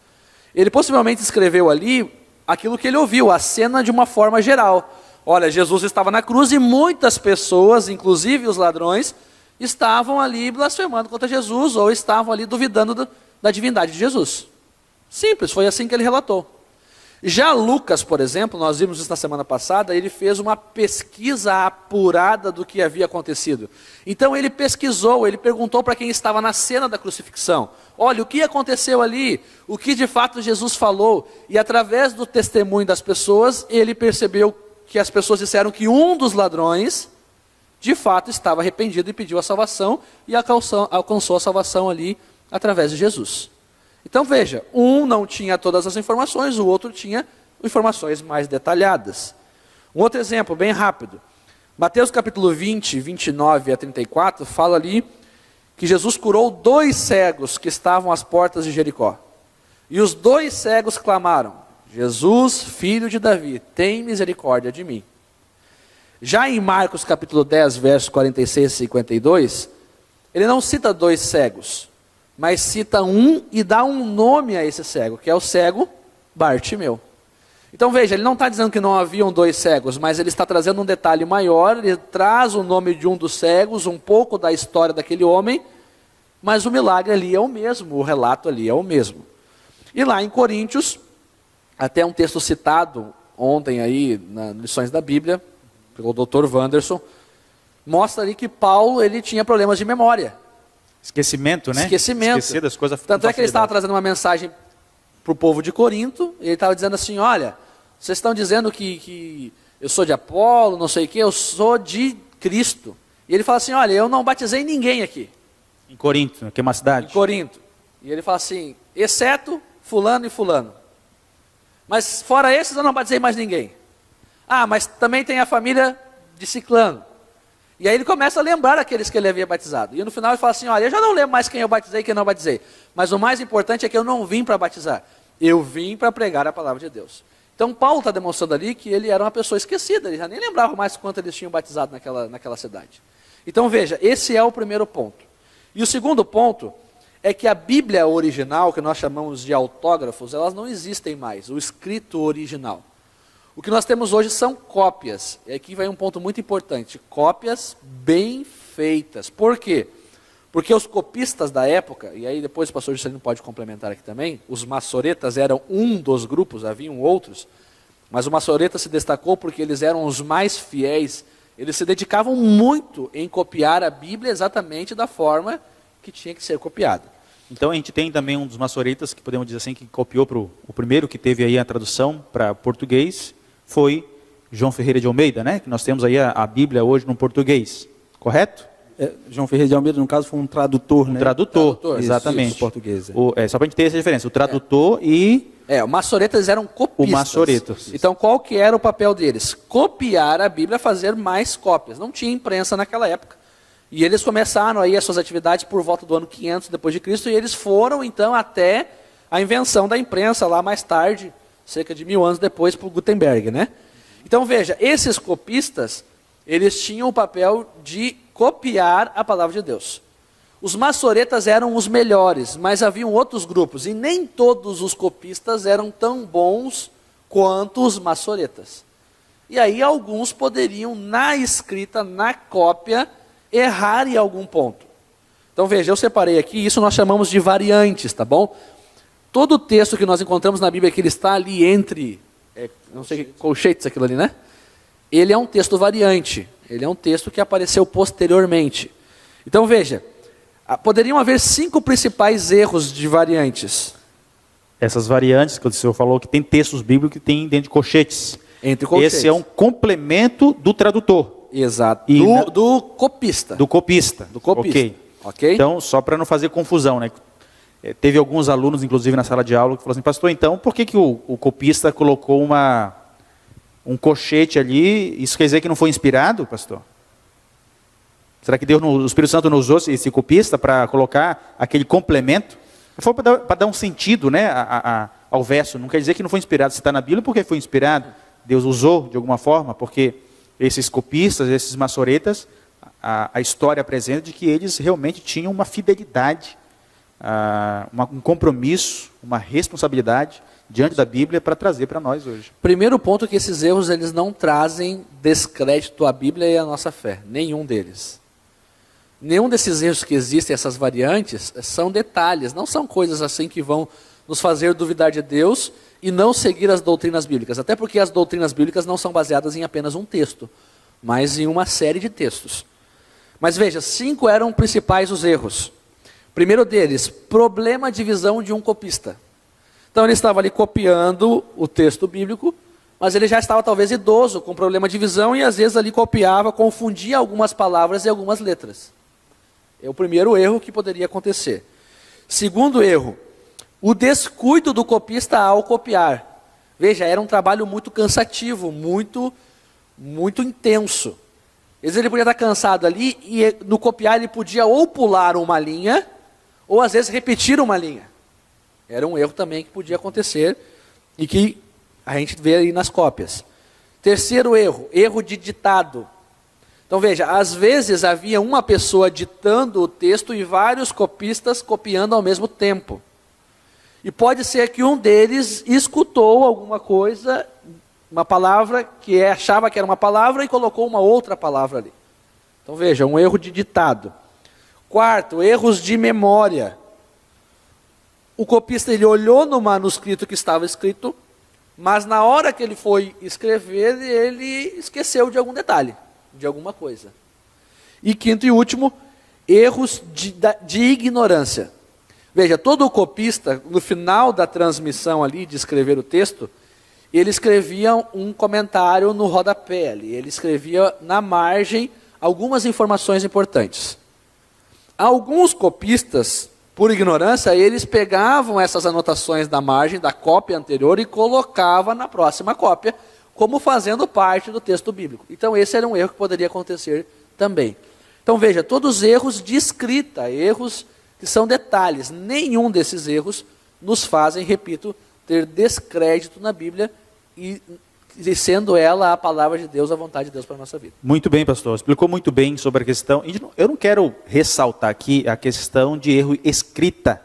S3: Ele possivelmente escreveu ali aquilo que ele ouviu, a cena de uma forma geral. Olha, Jesus estava na cruz e muitas pessoas, inclusive os ladrões, estavam ali blasfemando contra Jesus ou estavam ali duvidando da divindade de Jesus. Simples, foi assim que ele relatou. Já Lucas, por exemplo, nós vimos isso na semana passada, ele fez uma pesquisa apurada do que havia acontecido. Então ele pesquisou, ele perguntou para quem estava na cena da crucifixão, olha, o que aconteceu ali? O que de fato Jesus falou? E através do testemunho das pessoas, ele percebeu que as pessoas disseram que um dos ladrões, de fato, estava arrependido e pediu a salvação, e alcançou a salvação ali através de Jesus. Então veja, um não tinha todas as informações, o outro tinha informações mais detalhadas. Um outro exemplo, bem rápido. Mateus capítulo 20, 29 a 34, fala ali que Jesus curou 2 cegos que estavam às portas de Jericó. E os 2 cegos clamaram, Jesus, filho de Davi, tem misericórdia de mim. Já em Marcos capítulo 10, versos 46 e 52, ele não cita 2 cegos, mas cita um e dá um nome a esse cego, que é o cego Bartimeu. Então veja, ele não está dizendo que não haviam 2 cegos, mas ele está trazendo um detalhe maior, ele traz o nome de um dos cegos, um pouco da história daquele homem, mas o milagre ali é o mesmo, o relato ali é o mesmo. E lá em Coríntios, até um texto citado ontem aí, nas lições da Bíblia, pelo Dr. Wanderson, mostra ali que Paulo ele tinha problemas de memória.
S1: Esquecimento, né?
S3: Esquecimento.
S1: Esquecer das coisas.
S3: Tanto é que ele estava trazendo uma mensagem para o povo de Corinto, e ele estava dizendo assim, olha, vocês estão dizendo que eu sou de Apolo, não sei o quê, eu sou de Cristo. E ele fala assim, olha, eu não batizei ninguém aqui.
S1: Em Corinto, que é uma cidade.
S3: Em Corinto. E ele fala assim, exceto fulano e fulano. Mas fora esses eu não batizei mais ninguém. Ah, mas também tem a família de Ciclano. E aí ele começa a lembrar aqueles que ele havia batizado. E no final ele fala assim, olha, eu já não lembro mais quem eu batizei e quem não batizei. Mas o mais importante é que eu não vim para batizar. Eu vim para pregar a palavra de Deus. Então Paulo está demonstrando ali que ele era uma pessoa esquecida. Ele já nem lembrava mais quanto eles tinham batizado naquela cidade. Então veja, esse é o primeiro ponto. E o segundo ponto é que a Bíblia original, que nós chamamos de autógrafos, elas não existem mais. O escrito original. O que nós temos hoje são cópias, e aqui vai um ponto muito importante, cópias bem feitas. Por quê? Porque os copistas da época, e aí depois o pastor Juscelino pode complementar aqui também, os maçoretas eram um dos grupos, haviam outros, mas o maçoreta se destacou porque eles eram os mais fiéis, eles se dedicavam muito em copiar a Bíblia exatamente da forma que tinha que ser copiada.
S1: Então a gente tem também um dos maçoretas, que podemos dizer assim, que copiou o primeiro que teve aí a tradução para português, foi João Ferreira de Almeida, né? Que nós temos aí a Bíblia hoje no português, correto?
S2: João Ferreira de Almeida, no caso, foi um tradutor, né?
S1: Tradutor, exatamente.
S2: Isso, português.
S1: Só para a gente ter essa diferença, o tradutor e...
S3: os maçoretas eram copistas.
S1: O maçoretas.
S3: Então qual que era o papel deles? Copiar a Bíblia, fazer mais cópias. Não tinha imprensa naquela época. E eles começaram aí as suas atividades por volta do ano 500 depois de Cristo, e eles foram então até a invenção da imprensa lá mais tarde, cerca de 1000 anos depois, por Gutenberg, né? Então veja, esses copistas, eles tinham o papel de copiar a palavra de Deus. Os maçoretas eram os melhores, mas haviam outros grupos, e nem todos os copistas eram tão bons quanto os maçoretas. E aí alguns poderiam, na escrita, na cópia, errar em algum ponto. Então veja, eu separei aqui, isso nós chamamos de variantes, tá bom? Todo o texto que nós encontramos na Bíblia, que ele está ali entre, não sei, colchetes aquilo ali, né? Ele é um texto variante, ele é um texto que apareceu posteriormente. Então veja, poderiam haver 5 principais erros de variantes.
S1: Essas variantes que o senhor falou, que tem textos bíblicos que tem dentro de colchetes.
S3: Entre colchetes.
S1: Esse é um complemento do tradutor.
S3: Exato.
S1: E
S3: Do copista.
S1: Do copista.
S3: Do copista.
S1: Ok.
S3: Ok?
S1: Então, só para não fazer confusão, né? Teve alguns alunos, inclusive na sala de aula, que falaram assim, pastor, então por que o copista colocou um colchete ali? Isso quer dizer que não foi inspirado, pastor? Será que Deus, o Espírito Santo não usou esse copista para colocar aquele complemento? Foi para dar um sentido, né, ao verso. Não quer dizer que não foi inspirado. Se está na Bíblia, porque foi inspirado. Deus usou de alguma forma, porque esses copistas, esses maçoretas, a história apresenta de que eles realmente tinham uma fidelidade, um compromisso, uma responsabilidade diante da Bíblia para trazer para nós hoje.
S3: Primeiro ponto é que esses erros eles não trazem descrédito à Bíblia e à nossa fé. Nenhum deles. Nenhum desses erros que existem, essas variantes, são detalhes, não são coisas assim que vão nos fazer duvidar de Deus e não seguir as doutrinas bíblicas. Até porque as doutrinas bíblicas não são baseadas em apenas um texto, mas em uma série de textos. Mas veja, 5 eram principais os erros. Primeiro deles, problema de visão de um copista. Então ele estava ali copiando o texto bíblico, mas ele já estava talvez idoso, com problema de visão, e às vezes ali copiava, confundia algumas palavras e algumas letras. É o primeiro erro que poderia acontecer. Segundo erro, o descuido do copista ao copiar. Veja, era um trabalho muito cansativo, muito intenso. Às vezes ele podia estar cansado ali e no copiar ele podia ou pular uma linha, ou às vezes repetir uma linha. Era um erro também que podia acontecer e que a gente vê aí nas cópias. Terceiro erro, erro de ditado. Então veja, às vezes havia uma pessoa ditando o texto e vários copistas copiando ao mesmo tempo. E pode ser que um deles escutou alguma coisa, uma palavra que achava que era uma palavra e colocou uma outra palavra ali. Então veja, um erro de ditado. Quarto, erros de memória. O copista ele olhou no manuscrito que estava escrito, mas na hora que ele foi escrever, ele esqueceu de algum detalhe, de alguma coisa. E quinto e último, erros de ignorância. Veja, todo copista, no final da transmissão ali, de escrever o texto, ele escrevia um comentário no rodapé ali, ele escrevia na margem algumas informações importantes. Alguns copistas, por ignorância, eles pegavam essas anotações da margem da cópia anterior e colocavam na próxima cópia, como fazendo parte do texto bíblico. Então esse era um erro que poderia acontecer também. Então veja, todos erros de escrita, erros que são detalhes. Nenhum desses erros nos fazem, repito, ter descrédito na Bíblia e sendo ela a palavra de Deus, a vontade de Deus para a nossa vida.
S1: Muito bem, pastor. Explicou muito bem sobre a questão. Eu não quero ressaltar aqui a questão de erro escrita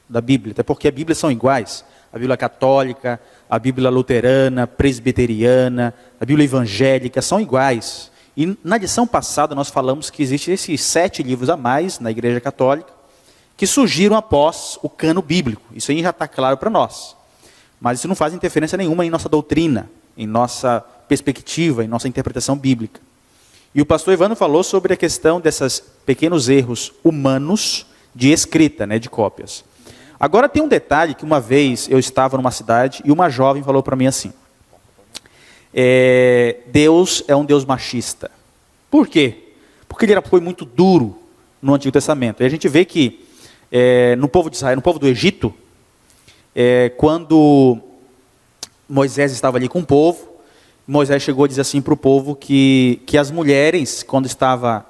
S1: da Bíblia, até porque as Bíblias são iguais. A Bíblia católica, a Bíblia luterana, presbiteriana, a Bíblia evangélica são iguais. E na lição passada nós falamos que existem esses 7 livros a mais na Igreja Católica que surgiram após o cano bíblico. Isso aí já está claro para nós. Mas isso não faz interferência nenhuma em nossa doutrina, em nossa perspectiva, em nossa interpretação bíblica. E o pastor Evandro falou sobre a questão desses pequenos erros humanos de escrita, né, de cópias. Agora tem um detalhe que uma vez eu estava numa cidade e uma jovem falou para mim assim, Deus é um Deus machista. Por quê? Porque ele foi muito duro no Antigo Testamento. E a gente vê que no povo de Israel, no povo do Egito, quando Moisés estava ali com o povo, Moisés chegou a dizer assim para o povo que as mulheres, quando estava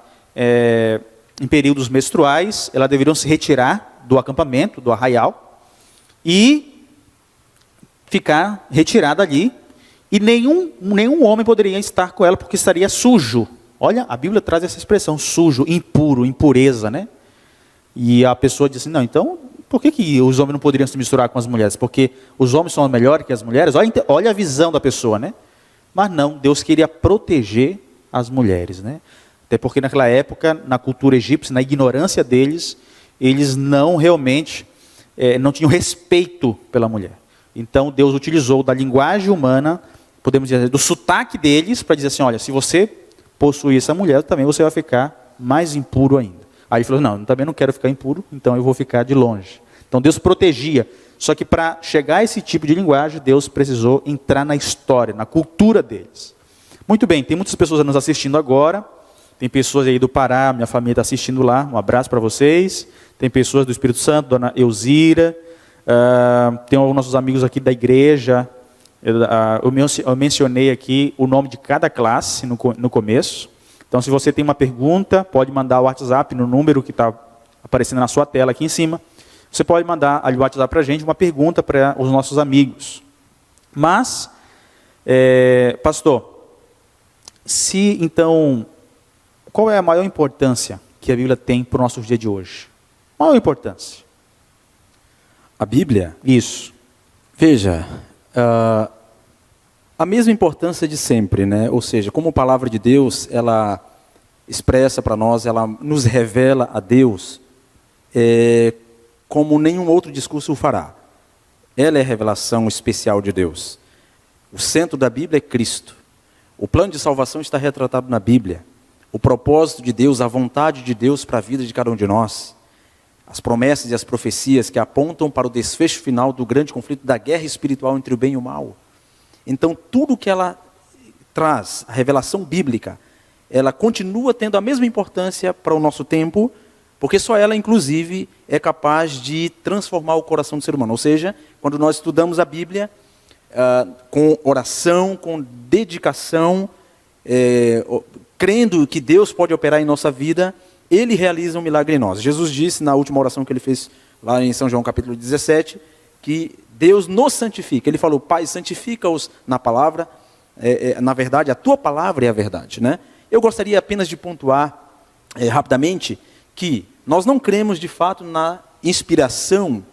S1: em períodos menstruais, elas deveriam se retirar do acampamento, do arraial, e ficar retirada ali, e nenhum homem poderia estar com ela, porque estaria sujo. Olha, a Bíblia traz essa expressão, sujo, impuro, impureza, né? E a pessoa diz assim, não, então, por que os homens não poderiam se misturar com as mulheres? Porque os homens são melhores que as mulheres? Olha a visão da pessoa, né? Mas não, Deus queria proteger as mulheres, né? Até porque naquela época, na cultura egípcia, na ignorância deles, eles não realmente, não tinham respeito pela mulher. Então Deus utilizou da linguagem humana, podemos dizer, do sotaque deles, para dizer assim, olha, se você possuir essa mulher, também você vai ficar mais impuro ainda. Aí ele falou, não, eu também não quero ficar impuro, então eu vou ficar de longe. Então Deus protegia. Só que para chegar a esse tipo de linguagem, Deus precisou entrar na história, na cultura deles. Muito bem, tem muitas pessoas nos assistindo agora, Tem pessoas aí do Pará, minha família está assistindo lá, um abraço para vocês. Tem pessoas do Espírito Santo, dona Elzira. Tem alguns nossos amigos aqui da igreja. Eu mencionei aqui o nome de cada classe no começo. Então, se você tem uma pergunta, pode mandar o WhatsApp no número que está aparecendo na sua tela aqui em cima. Você pode mandar ali o WhatsApp para a gente, uma pergunta para os nossos amigos. Mas, pastor, então, qual é a maior importância que a Bíblia tem para o nosso dia de hoje? Maior importância.
S2: A Bíblia?
S1: Isso.
S2: Veja, a mesma importância de sempre, né? Ou seja, como palavra de Deus, ela expressa para nós, ela nos revela a Deus como nenhum outro discurso o fará. Ela é a revelação especial de Deus. O centro da Bíblia é Cristo. O plano de salvação está retratado na Bíblia. O propósito de Deus, a vontade de Deus para a vida de cada um de nós. As promessas e as profecias que apontam para o desfecho final do grande conflito da guerra espiritual entre o bem e o mal. Então, tudo que ela traz, a revelação bíblica, ela continua tendo a mesma importância para o nosso tempo, porque só ela, inclusive, é capaz de transformar o coração do ser humano. Ou seja, quando nós estudamos a Bíblia, com oração, com dedicação, crendo que Deus pode operar em nossa vida, Ele realiza um milagre em nós. Jesus disse na última oração que Ele fez lá em São João capítulo 17, que Deus nos santifica. Ele falou, Pai, santifica-os na palavra, na verdade, a Tua palavra é a verdade. Né? Eu gostaria apenas de pontuar rapidamente que nós não cremos de fato na inspiração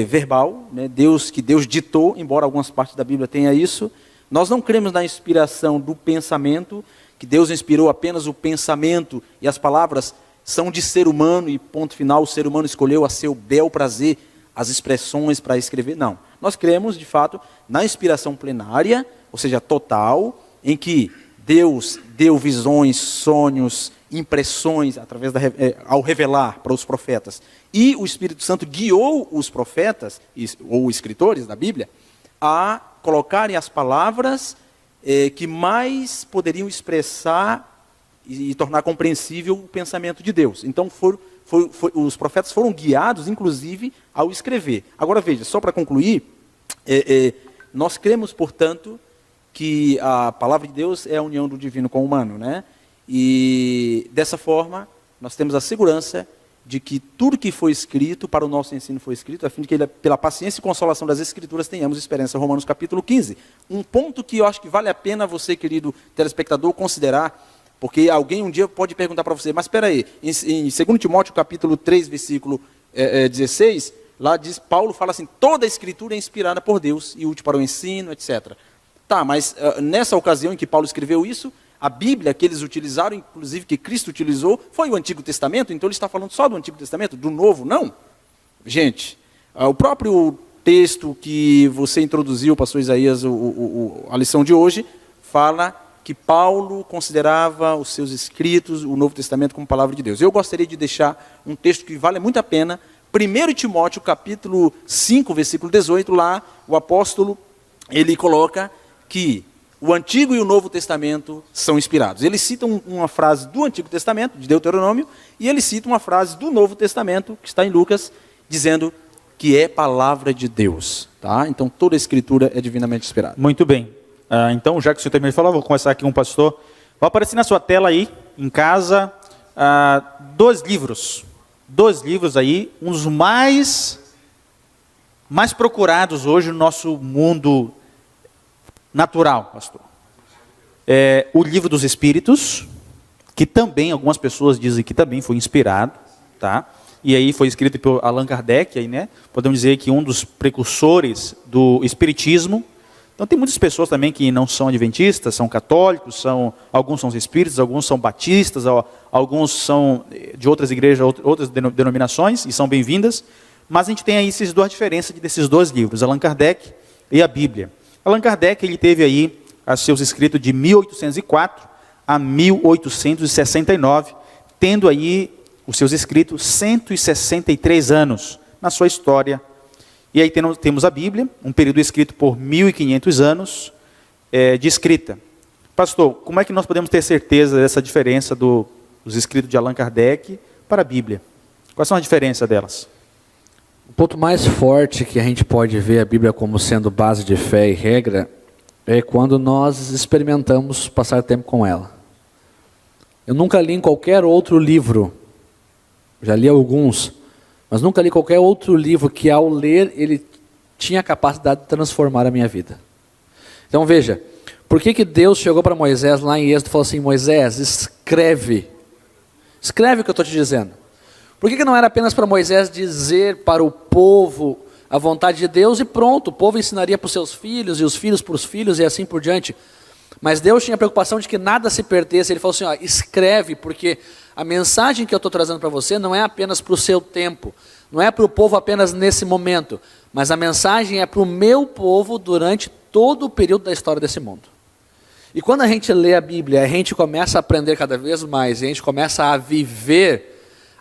S2: verbal, né? Que Deus ditou, embora algumas partes da Bíblia tenha isso. Nós não cremos na inspiração do pensamento, que Deus inspirou apenas o pensamento e as palavras são de ser humano e ponto final, o ser humano escolheu a seu bel prazer as expressões para escrever. Não, nós cremos de fato na inspiração plenária, ou seja, total, em que Deus deu visões, sonhos, impressões ao revelar para os profetas. E o Espírito Santo guiou os profetas, ou escritores da Bíblia, a colocarem as palavras que mais poderiam expressar e tornar compreensível o pensamento de Deus. Então, os profetas foram guiados, inclusive, ao escrever. Agora, veja, só para concluir, nós cremos, portanto, que a palavra de Deus é a união do divino com o humano, né? E, dessa forma, nós temos a segurança de que tudo que foi escrito para o nosso ensino foi escrito, a fim de que, pela paciência e consolação das Escrituras, tenhamos esperança. Romanos capítulo 15. Um ponto que eu acho que vale a pena você, querido telespectador, considerar, porque alguém um dia pode perguntar para você, mas espera aí, em 2 Timóteo capítulo 3, versículo 16, lá diz, Paulo fala assim, toda a Escritura é inspirada por Deus e útil para o ensino, etc. Tá, mas nessa ocasião em que Paulo escreveu isso, a Bíblia que eles utilizaram, inclusive que Cristo utilizou, foi o Antigo Testamento, então ele está falando só do Antigo Testamento, do Novo, não. Gente, o próprio texto que você introduziu, pastor Isaías, a lição de hoje, fala que Paulo considerava os seus escritos, o Novo Testamento, como palavra de Deus. Eu gostaria de deixar um texto que vale muito a pena, 1 Timóteo, capítulo 5, versículo 18, lá o apóstolo, ele coloca que o Antigo e o Novo Testamento são inspirados. Ele cita uma frase do Antigo Testamento, de Deuteronômio, e ele cita uma frase do Novo Testamento, que está em Lucas, dizendo que é palavra de Deus. Tá? Então, toda a Escritura é divinamente inspirada.
S1: Muito bem. Então, já que o senhor terminou de falar, vou começar aqui com o pastor. Vai aparecer na sua tela aí, em casa, dois livros. Dois livros aí, um dos mais procurados hoje no nosso mundo natural, pastor. O Livro dos Espíritos, que também, algumas pessoas dizem que também foi inspirado, tá? E aí foi escrito por Allan Kardec, aí, né? Podemos dizer que um dos precursores do Espiritismo. Então tem muitas pessoas também que não são adventistas, são católicos, alguns são espíritas, alguns são batistas, alguns são de outras igrejas, outras denominações, e são bem-vindas. Mas a gente tem aí essas duas diferenças desses dois livros, Allan Kardec e a Bíblia. Allan Kardec, ele teve aí seus escritos de 1804 a 1869, tendo aí os seus escritos 163 anos na sua história. E aí temos a Bíblia, um período escrito por 1500 anos de escrita. Pastor, como é que nós podemos ter certeza dessa diferença dos escritos de Allan Kardec para a Bíblia? Quais são as diferenças delas?
S3: O ponto mais forte que a gente pode ver a Bíblia como sendo base de fé e regra é quando nós experimentamos passar tempo com ela. Eu nunca li em qualquer outro livro, já li alguns, mas nunca li qualquer outro livro que ao ler ele tinha a capacidade de transformar a minha vida. Então veja, por que Deus chegou para Moisés lá em Êxodo e falou assim: Moisés, escreve o que eu estou te dizendo? Por que não era apenas para Moisés dizer para o povo a vontade de Deus e pronto, o povo ensinaria para os seus filhos e os filhos para os filhos e assim por diante? Mas Deus tinha a preocupação de que nada se perdesse. Ele falou assim: ó, escreve, porque a mensagem que eu estou trazendo para você não é apenas para o seu tempo, não é para o povo apenas nesse momento, mas a mensagem é para o meu povo durante todo o período da história desse mundo. E quando a gente lê a Bíblia, a gente começa a aprender cada vez mais, e a gente começa a viver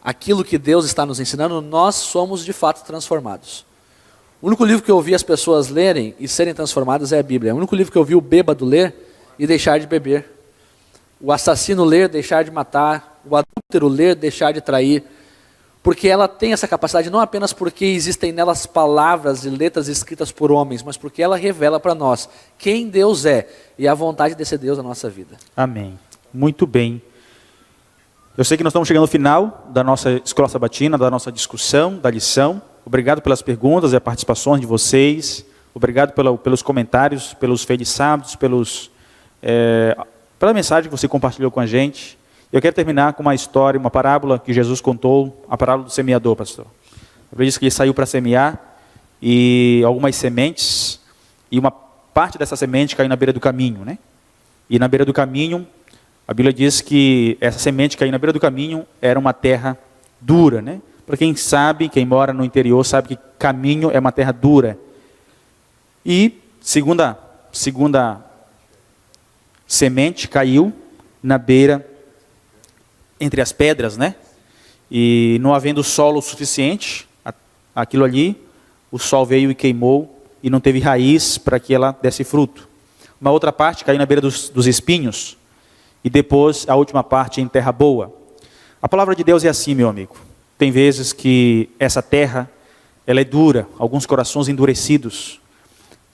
S3: aquilo que Deus está nos ensinando, nós somos de fato transformados. O único livro que eu vi as pessoas lerem e serem transformadas é a Bíblia. O único livro que eu vi o bêbado ler e deixar de beber. O assassino ler, deixar de matar. O adúltero ler, deixar de trair. Porque ela tem essa capacidade não apenas porque existem nelas palavras e letras escritas por homens, mas porque ela revela para nós quem Deus é e a vontade desse Deus na nossa vida.
S1: Amém. Muito bem. Eu sei que nós estamos chegando ao final da nossa Escola Sabatina, da nossa discussão, da lição. Obrigado pelas perguntas e as participações de vocês. Obrigado pelos comentários, pelos feliçados, pela mensagem que você compartilhou com a gente. Eu quero terminar com uma história, uma parábola que Jesus contou, a parábola do semeador, pastor. Ele disse que ele saiu para semear e algumas sementes, e uma parte dessa semente caiu na beira do caminho, né? E na beira do caminho, a Bíblia diz que essa semente que caiu na beira do caminho era uma terra dura, né? Para quem sabe, quem mora no interior, sabe que caminho é uma terra dura. E segunda semente caiu na beira, entre as pedras, né? E não havendo solo suficiente, aquilo ali, o sol veio e queimou, e não teve raiz para que ela desse fruto. Uma outra parte caiu na beira dos espinhos, e depois a última parte em terra boa. A palavra de Deus é assim, meu amigo. Tem vezes que essa terra, ela é dura, alguns corações endurecidos.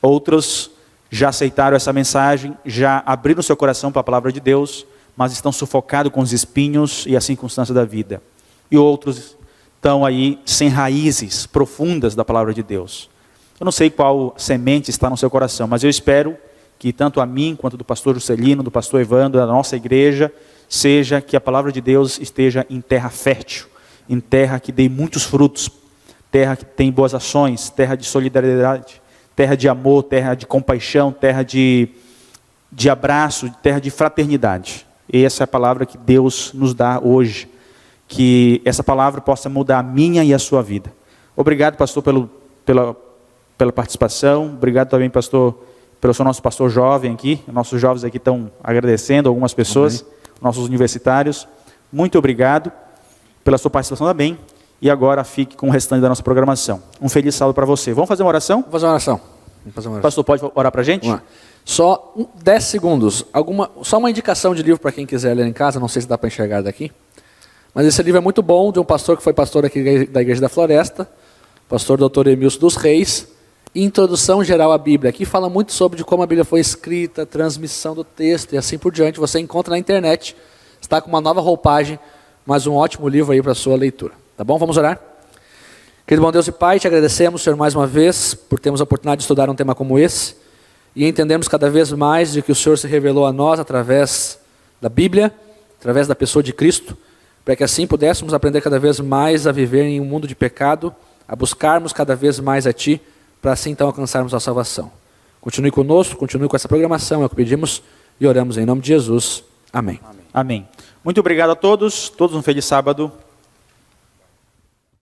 S1: Outros já aceitaram essa mensagem, já abriram seu coração para a palavra de Deus, mas estão sufocados com os espinhos e as circunstâncias da vida. E outros estão aí sem raízes profundas da palavra de Deus. Eu não sei qual semente está no seu coração, mas eu espero que tanto a mim, quanto do pastor Juscelino, do pastor Evandro, da nossa igreja, seja que a palavra de Deus esteja em terra fértil, em terra que dê muitos frutos, terra que tem boas ações, terra de solidariedade, terra de amor, terra de compaixão, terra de abraço, terra de fraternidade. E essa é a palavra que Deus nos dá hoje, que essa palavra possa mudar a minha e a sua vida. Obrigado, pastor, pela participação, obrigado também, pastor, pelo nosso pastor jovem aqui, nossos jovens aqui estão agradecendo, algumas pessoas, nossos universitários. Muito obrigado pela sua participação também. E agora fique com o restante da nossa programação. Um feliz sábado para você. Vamos fazer uma oração?
S3: Vamos fazer uma oração.
S1: Pastor, pode orar para a gente?
S3: Vamos lá. Só 10 segundos. Só uma indicação de livro para quem quiser ler em casa, não sei se dá para enxergar daqui. Mas esse livro é muito bom, de um pastor que foi pastor aqui da Igreja da Floresta, pastor Dr. Emilson dos Reis, Introdução Geral à Bíblia. Aqui fala muito sobre de como a Bíblia foi escrita, transmissão do texto e assim por diante. Você encontra na internet, está com uma nova roupagem, mas um ótimo livro aí para a sua leitura. Tá bom? Vamos orar? Querido bom Deus e Pai, te agradecemos, Senhor, mais uma vez, por termos a oportunidade de estudar um tema como esse, e entendemos cada vez mais de que o Senhor se revelou a nós através da Bíblia, através da pessoa de Cristo, para que assim pudéssemos aprender cada vez mais a viver em um mundo de pecado, a buscarmos cada vez mais a Ti, para assim então alcançarmos a salvação. Continue conosco, continue com essa programação, é o que pedimos e oramos em nome de Jesus. Amém.
S1: Amém. Muito obrigado a todos um feliz sábado.